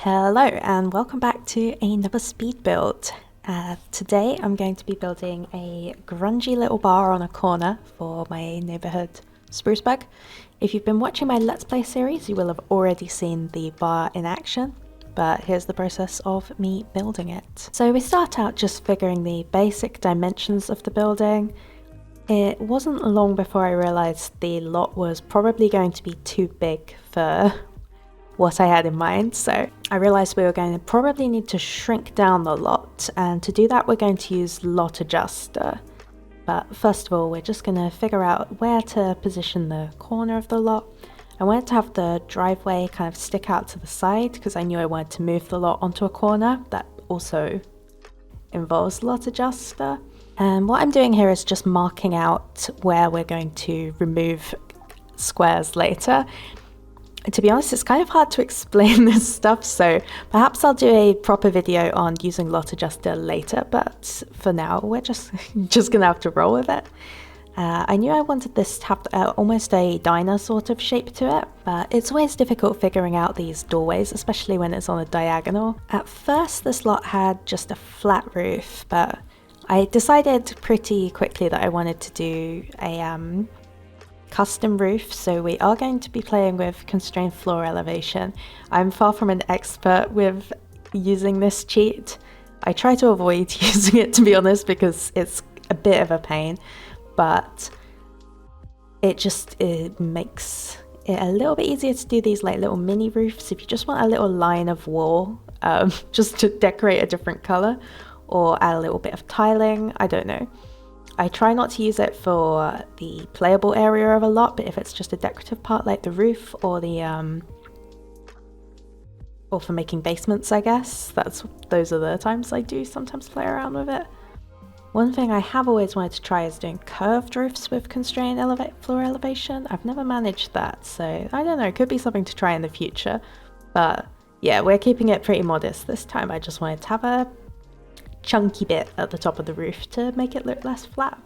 Hello and welcome back to another speed build. Today I'm going to be building a grungy little bar on a corner for my neighborhood spruce bug. If you've been watching my Let's Play series, you will have already seen the bar in action, but here's the process of me building it. So we start out just figuring the basic dimensions of the building. It wasn't long before I realized the lot was probably going to be too big for what I had in mind, so I realized we were going to probably need to shrink down the lot, and to do that we're going to use lot adjuster. But first of all, we're just going to figure out where to position the corner of the lot. I wanted to have the driveway kind of stick out to the side because I knew I wanted to move the lot onto a corner. That also involves lot adjuster. And what I'm doing here is just marking out where we're going to remove squares later. To be honest, it's kind of hard to explain this stuff, so perhaps I'll do a proper video on using lot adjuster later, but for now we're just gonna have to roll with it. I knew I wanted this to have almost a diner sort of shape to it, but it's always difficult figuring out these doorways, especially when it's on a diagonal. At first this lot had just a flat roof, but I decided pretty quickly that I wanted to do a custom roof, so we are going to be playing with constrained floor elevation. I'm far from an expert with using this cheat. I try to avoid using it, to be honest, because it's a bit of a pain, but it makes it a little bit easier to do these like little mini roofs if you just want a little line of wall just to decorate a different color or add a little bit of tiling. I don't know. I try not to use it for the playable area of a lot, but if it's just a decorative part like the roof or the or for making basements, I guess, those are the times I do sometimes play around with it. One thing I have always wanted to try is doing curved roofs with constrained floor elevation. I've never managed that, so I don't know, it could be something to try in the future. But yeah, we're keeping it pretty modest this time. I just wanted to have a chunky bit at the top of the roof to make it look less flat.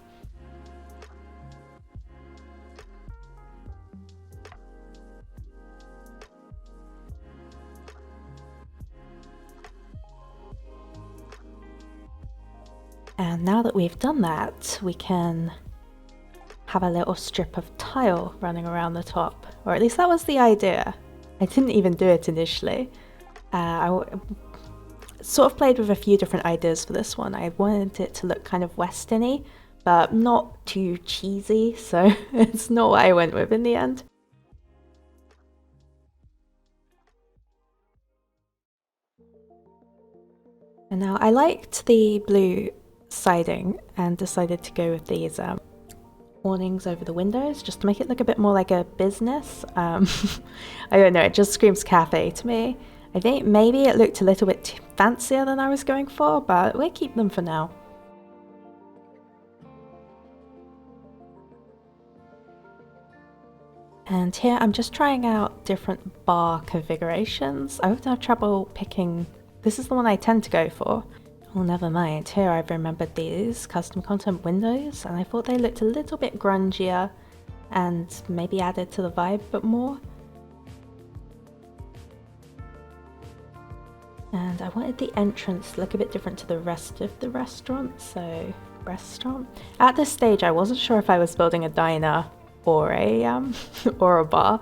And now that we've done that, we can have a little strip of tile running around the top, or at least that was the idea. I didn't even do it initially. I sort of played with a few different ideas for this one. I wanted it to look kind of westerny, but not too cheesy, so it's not what I went with in the end. And now I liked the blue siding and decided to go with these awnings over the windows just to make it look a bit more like a business. I don't know, it just screams cafe to me. I think maybe it looked a little bit fancier than I was going for, but we'll keep them for now. And here I'm just trying out different bar configurations. I often have trouble picking. This is the one I tend to go for. Oh, never mind. Here I've remembered these custom content windows, and I thought they looked a little bit grungier and maybe added to the vibe a bit more. And I wanted the entrance to look a bit different to the rest of the restaurant, so restaurant. At this stage I wasn't sure if I was building a diner or a or a bar,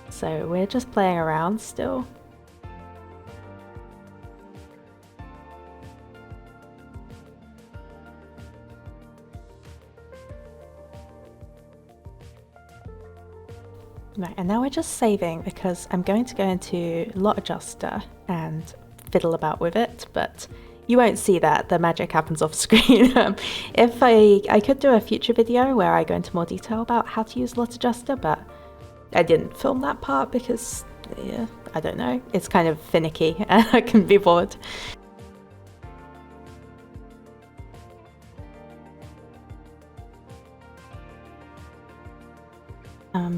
so we're just playing around still. Right, and now we're just saving because I'm going to go into lot adjuster and fiddle about with it, but you won't see that. The magic happens off screen. If I could do a future video where I go into more detail about how to use lot adjuster, but I didn't film that part because, yeah, I don't know, it's kind of finicky and I can be bored.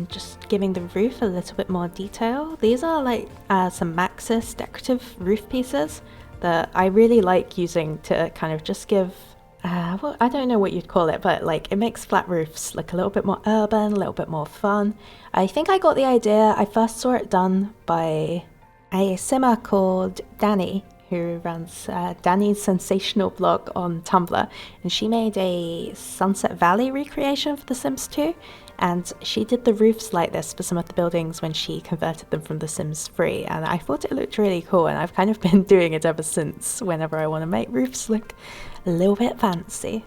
Just giving the roof a little bit more detail. These are like some Maxis decorative roof pieces that I really like using to kind of just give, well, I don't know what you'd call it, but like it makes flat roofs look a little bit more urban, a little bit more fun. I think I got the idea, I first saw it done by a simmer called Danie, who runs Danie's Sensational blog on Tumblr, and she made a Sunset Valley recreation for The Sims 2, and she did the roofs like this for some of the buildings when she converted them from The Sims 3, and I thought it looked really cool, and I've kind of been doing it ever since whenever I want to make roofs look a little bit fancy.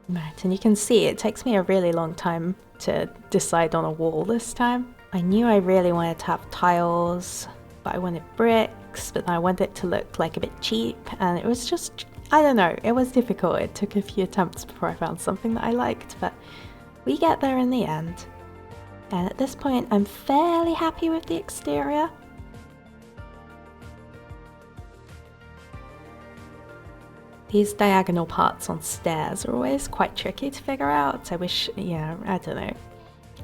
Right, and you can see it takes me a really long time to decide on a wall this time. I knew I really wanted to have tiles, but I wanted bricks, but I wanted it to look like a bit cheap, and it was just, I don't know, it was difficult. It took a few attempts before I found something that I liked, but we get there in the end. And at this point, I'm fairly happy with the exterior. These diagonal parts on stairs are always quite tricky to figure out. I wish, yeah, I don't know.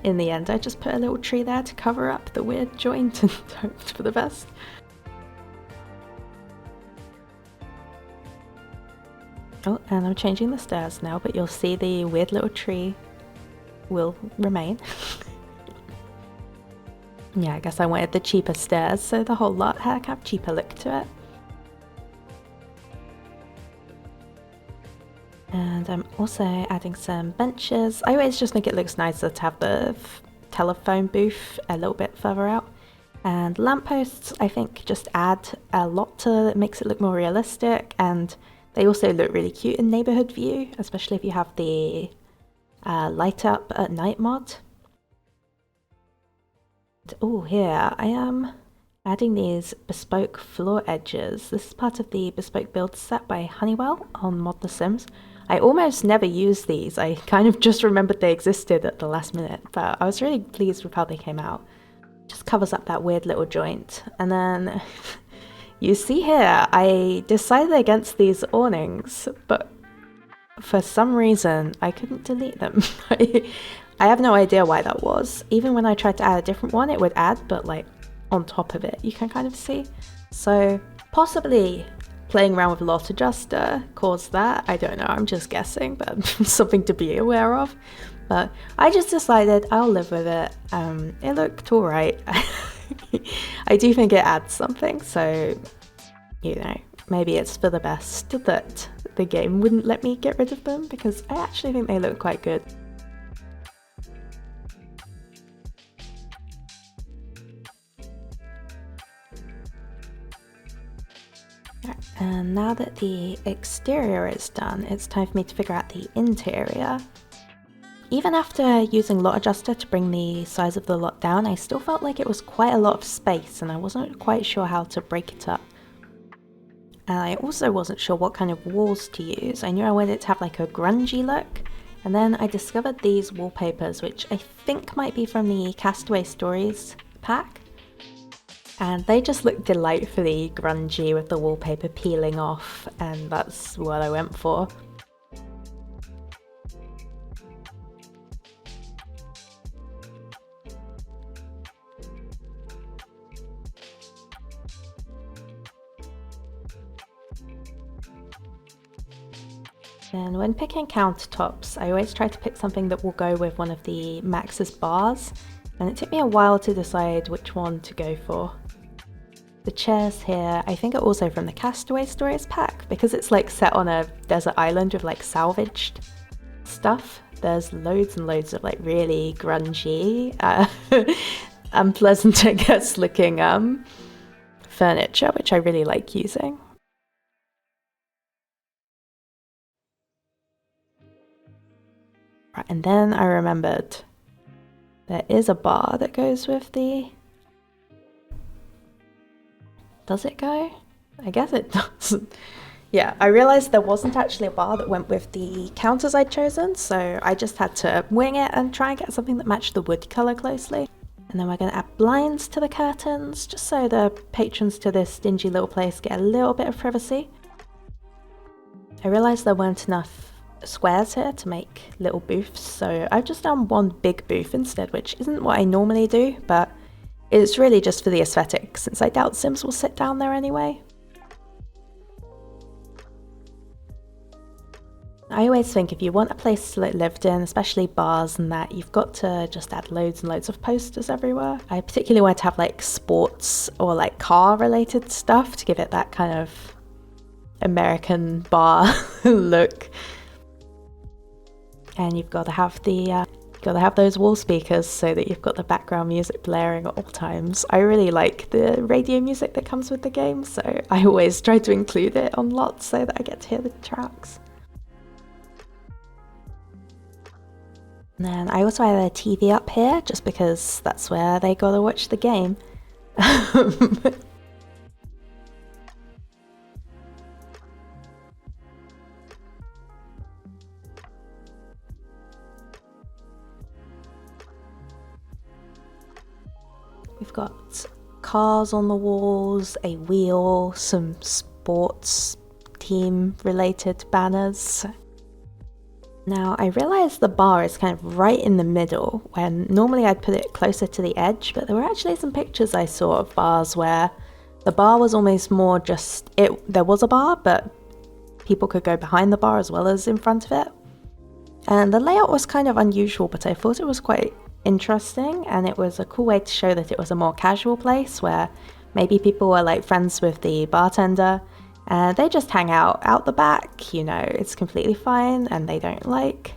In the end, I just put a little tree there to cover up the weird joint and hoped for the best. Oh, and I'm changing the stairs now, but you'll see the weird little tree will remain. Yeah, I guess I wanted the cheaper stairs, so the whole lot had a kind of cheaper look to it. And I'm also adding some benches. I always just think it looks nicer to have the telephone booth a little bit further out. And lampposts, I think, just add a lot to it, makes it look more realistic, and they also look really cute in neighborhood view, especially if you have the light up at night mod. Oh, here I am adding these bespoke floor edges. This is part of the bespoke build set by Honeywell on Mod The Sims. I almost never use these. I kind of just remembered they existed at the last minute, but I was really pleased with how they came out. Just covers up that weird little joint. And then you see here, I decided against these awnings, but for some reason I couldn't delete them. I have no idea why that was. Even when I tried to add a different one, it would add, but like on top of it, you can kind of see. So possibly playing around with lot adjuster caused that. I don't know, I'm just guessing, but something to be aware of. But I just decided I'll live with it. It looked alright. I do think it adds something, so you know, maybe it's for the best that the game wouldn't let me get rid of them, because I actually think they look quite good. And now that the exterior is done, it's time for me to figure out the interior. Even after using lot adjuster to bring the size of the lot down, I still felt like it was quite a lot of space and I wasn't quite sure how to break it up. And I also wasn't sure what kind of walls to use. I knew I wanted it to have like a grungy look, and then I discovered these wallpapers, which I think might be from the Castaway Stories pack. And they just look delightfully grungy with the wallpaper peeling off, and that's what I went for. And when picking countertops, I always try to pick something that will go with one of the Max's bars, and it took me a while to decide which one to go for. The chairs here, I think are also from the Castaway Stories pack, because it's like set on a desert island with like salvaged stuff. There's loads and loads of like really grungy, unpleasant I guess looking furniture, which I really like using. Right, and then I remembered there is a bar that goes with the... Does it go? I guess it doesn't. Yeah, I realized there wasn't actually a bar that went with the counters I'd chosen, so I just had to wing it and try and get something that matched the wood color closely. And then we're going to add blinds to the curtains, just so the patrons to this dingy little place get a little bit of privacy. I realized there weren't enough squares here to make little booths, so I've just done one big booth instead, which isn't what I normally do, but it's really just for the aesthetic, since I doubt Sims will sit down there anyway. I always think if you want a place to like lived in, especially bars and that, you've got to just add loads and loads of posters everywhere. I particularly wanted to have like sports or like car related stuff to give it that kind of American bar look. And you've got to have those wall speakers so that you've got the background music blaring at all times. I really like the radio music that comes with the game, so I always try to include it on lots so that I get to hear the tracks. And then I also have a TV up here just because that's where they gotta watch the game. We've got cars on the walls, a wheel, some sports team related banners. Now I realised the bar is kind of right in the middle when normally I'd put it closer to the edge, but there were actually some pictures I saw of bars where the bar was almost more just there was a bar, but people could go behind the bar as well as in front of it. And the layout was kind of unusual, but I thought it was quite interesting, and it was a cool way to show that it was a more casual place where maybe people were like friends with the bartender and they just hang out the back, you know, it's completely fine, and they don't like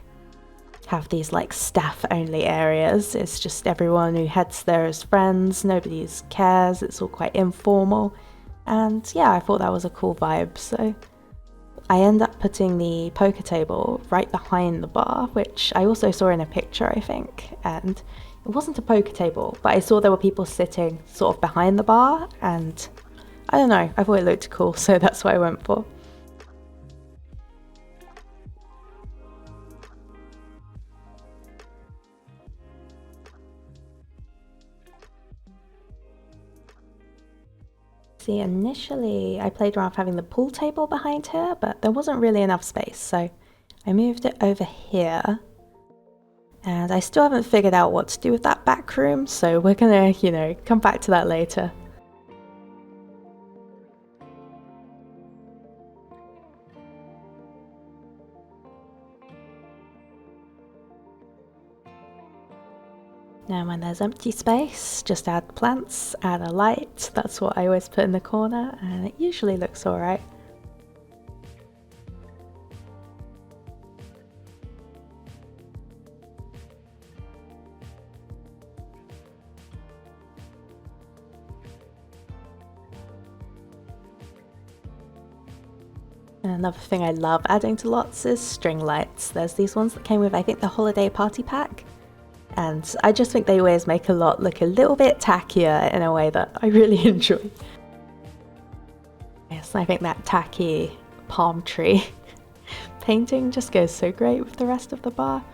have these like staff only areas. It's just everyone who heads there as friends, nobody cares, it's all quite informal, and yeah, I thought that was a cool vibe. So I end up putting the poker table right behind the bar, which I also saw in a picture, I think, and it wasn't a poker table, but I saw there were people sitting sort of behind the bar, and I don't know, I thought it looked cool, so that's what I went for. See, initially I played around with having the pool table behind here, but there wasn't really enough space, so I moved it over here. And I still haven't figured out what to do with that back room, so we're gonna, you know, come back to that later. Now when there's empty space, just add plants, add a light. That's what I always put in the corner, and it usually looks alright. Another thing I love adding to lots is string lights. There's these ones that came with, I think, the holiday party pack. And I just think they always make a lot look a little bit tackier in a way that I really enjoy. Yes, I think that tacky palm tree painting just goes so great with the rest of the bar.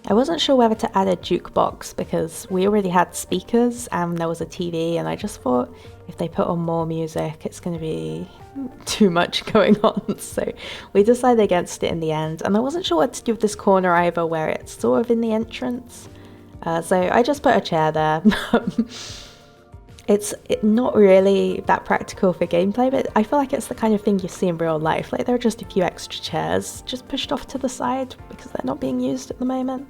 I wasn't sure whether to add a jukebox because we already had speakers and there was a TV, and I just thought if they put on more music it's going to be too much going on, so we decided against it in the end. And I wasn't sure what to do with this corner either, where it's sort of in the entrance, so I just put a chair there. It's not really that practical for gameplay, but I feel like it's the kind of thing you see in real life. Like there are just a few extra chairs just pushed off to the side because they're not being used at the moment.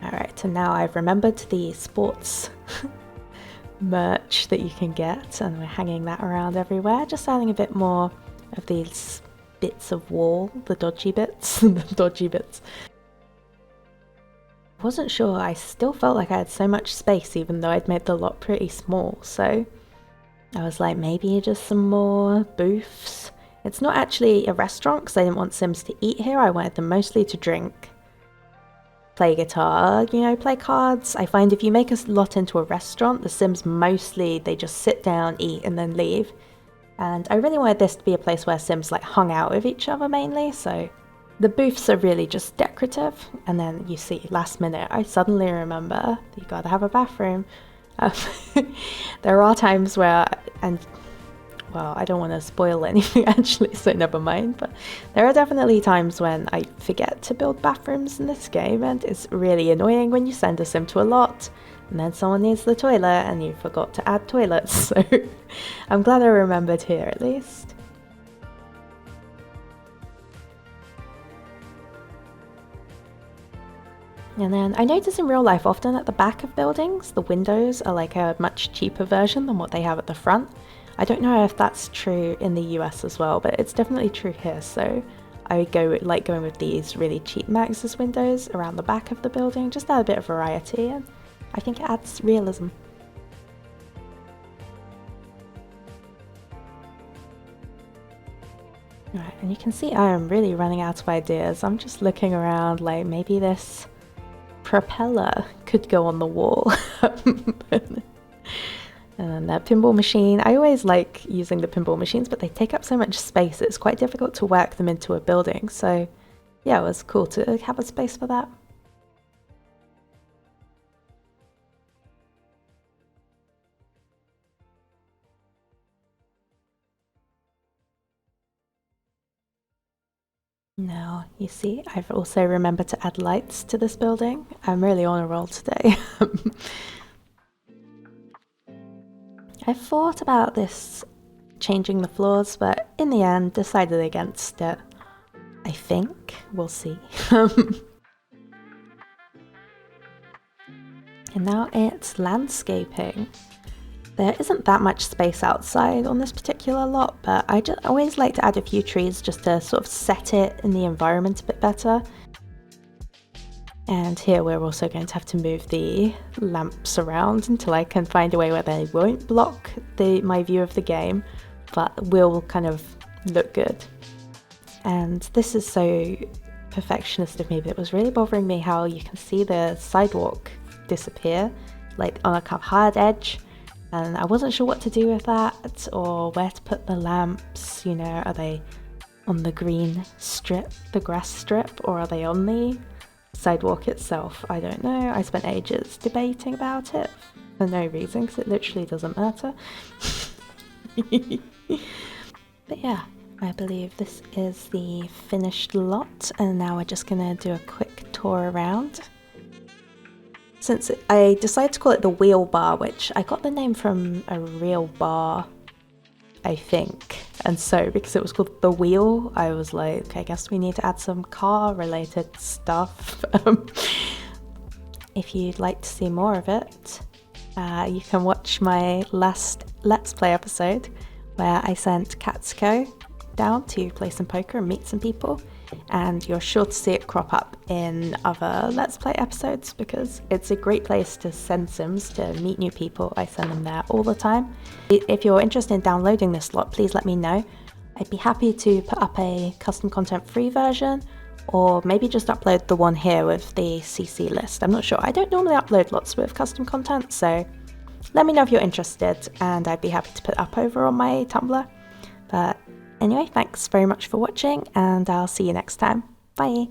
Alright, and now I've remembered the sports merch that you can get, and we're hanging that around everywhere, just adding a bit more of these bits of wall, the dodgy bits. The dodgy bits. I wasn't sure, I still felt like I had so much space even though I'd made the lot pretty small, so I was like, maybe just some more booths. It's not actually a restaurant because I didn't want Sims to eat here, I wanted them mostly to drink, play guitar, you know, play cards. I find if you make a lot into a restaurant, the Sims mostly, they just sit down, eat and then leave. And I really wanted this to be a place where Sims like hung out with each other mainly, so the booths are really just decorative. And then you see, last minute, I suddenly remember you gotta have a bathroom. There are times where, and well, I don't want to spoil anything actually, so never mind, but there are definitely times when I forget to build bathrooms in this game, and it's really annoying when you send a sim to a lot and then someone needs the toilet and you forgot to add toilets, so I'm glad I remembered here at least. And then I notice in real life often at the back of buildings the windows are like a much cheaper version than what they have at the front. I don't know if that's true in the US as well, but it's definitely true here, so I like going with these really cheap Maxis windows around the back of the building, just to add a bit of variety, and I think it adds realism. Right, and you can see I am really running out of ideas. I'm just looking around like maybe this propeller could go on the wall. And then that pinball machine. I always like using the pinball machines, but they take up so much space. It's quite difficult to work them into a building. So yeah, it was cool to have a space for that. Now, you see, I've also remembered to add lights to this building. I'm really on a roll today. I thought about this changing the floors, but in the end decided against it. I think. We'll see. And now it's landscaping. There isn't that much space outside on this particular lot, but I just always like to add a few trees just to sort of set it in the environment a bit better. And here we're also going to have to move the lamps around until I can find a way where they won't block my view of the game, but will kind of look good. And this is so perfectionist of me, but it was really bothering me how you can see the sidewalk disappear, like on a kind of hard edge. And I wasn't sure what to do with that, or where to put the lamps, you know, are they on the green strip, the grass strip, or are they on the sidewalk itself? I don't know. I spent ages debating about it for no reason, because it literally doesn't matter. But yeah, I believe this is the finished lot, and now we're just gonna do a quick tour around. Since I decided to call it the wheel bar, which I got the name from a real bar, I think, and so because it was called the wheel, I was like, okay, I guess we need to add some car related stuff. If you'd like to see more of it, you can watch my last Let's Play episode where I sent Castaway down to play some poker and meet some people, and you're sure to see it crop up in other Let's Play episodes because it's a great place to send sims to meet new people. I send them there all the time. If you're interested in downloading this lot, please let me know. I'd be happy to put up a custom content free version, or maybe just upload the one here with the CC list. I'm not sure. I don't normally upload lots with custom content, so let me know if you're interested, and I'd be happy to put up over on my Tumblr. But anyway, thanks very much for watching, and I'll see you next time. Bye!